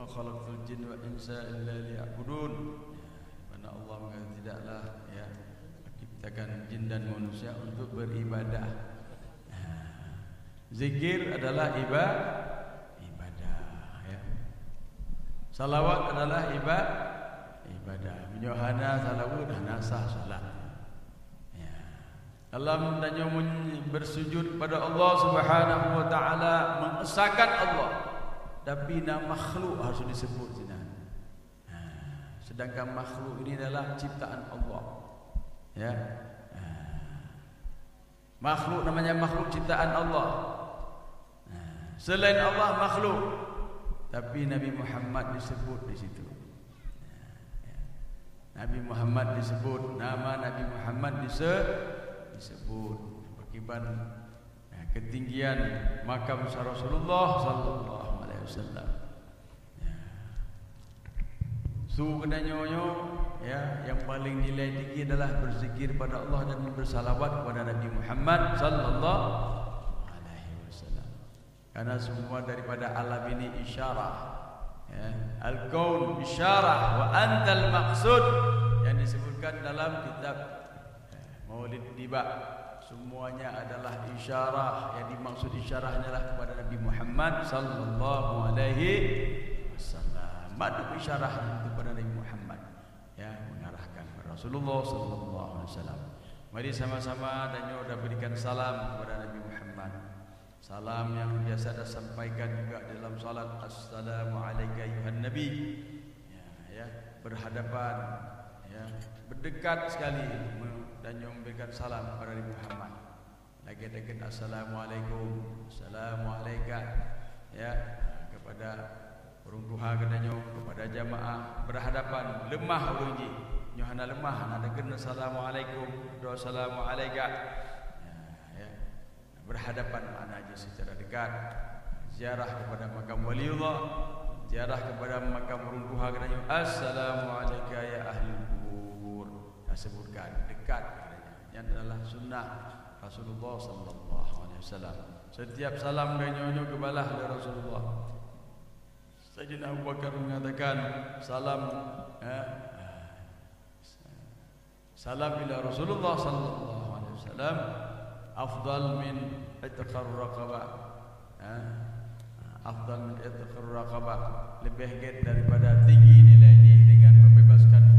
ma khalaqtul jinna wal insa illa liya'budun. Mana Allah mengatakan tidaklah ya menciptakan jin dan manusia untuk beribadah. Zikir adalah ibadah ya. Salawat adalah ibadah. Menyohana salawat dan nasah salat. Ya. Dalam dan bersujud pada Allah Subhanahu wa taala mengesahkan Allah. Tapi nama makhluk harus disebut sini. Sedangkan makhluk ini adalah ciptaan Allah. Ya. Makhluk namanya makhluk ciptaan Allah. Selain Allah makhluk, tapi Nabi Muhammad disebut di situ. Nabi Muhammad disebut, nama Nabi Muhammad disebut. Akibat ketinggian makam Rasulullah sallallahu alaihi wasallam. Su kena nyonyo ya, yang paling nilai tinggi adalah berzikir pada Allah dan bersalawat kepada Nabi Muhammad sallallahu alaihi wasallam. Karena semua daripada alam ini isyarah ya. Al-kaun isyarah wa antal maqsud yang disebutkan dalam kitab Maulid Diba. Semuanya adalah isyarah. Yang dimaksud isyarahnya adalah kepada Nabi Muhammad sallallahu alaihi wasallam. Madu isyarah kepada Nabi Muhammad ya, mengarahkan kepada Rasulullah sallallahu alaihi wasallam. Mari sama-sama dan kita berikan salam kepada Nabi Muhammad. Salam yang biasa dah sampaikan juga dalam salat, assalamu alayka ayuhan nabi. Ya, berhadapan ya, berdekat sekali dan memberikan salam kepada Nabi Muhammad. Lagi dekat assalamualaikum, assalamu alayka ya, kepada peruntuhan kedanyo, kepada jamaah berhadapan lemah ulunji. Nyohana lemah ana dekat assalamualaikum, assalamu alayka. Berhadapan maknanya secara dekat. Ziarah kepada makam waliullah, ziarah kepada makam runtuhan kedanyo, assalamualaikum ya ahli kubur. Sebutkan dekat kepadanya. Yang adalah sunnah Rasulullah sallallahu alaihi wasallam. Setiap salam kedanyo kebalah dari Rasulullah. Sayyidina Abu Bakar mengatakan salam salam ila Rasulullah sallallahu alaihi wasallam afdal min itqar raqabah. Afdal min itqar raqabah, lebih daripada tinggi nilainya dengan membebaskan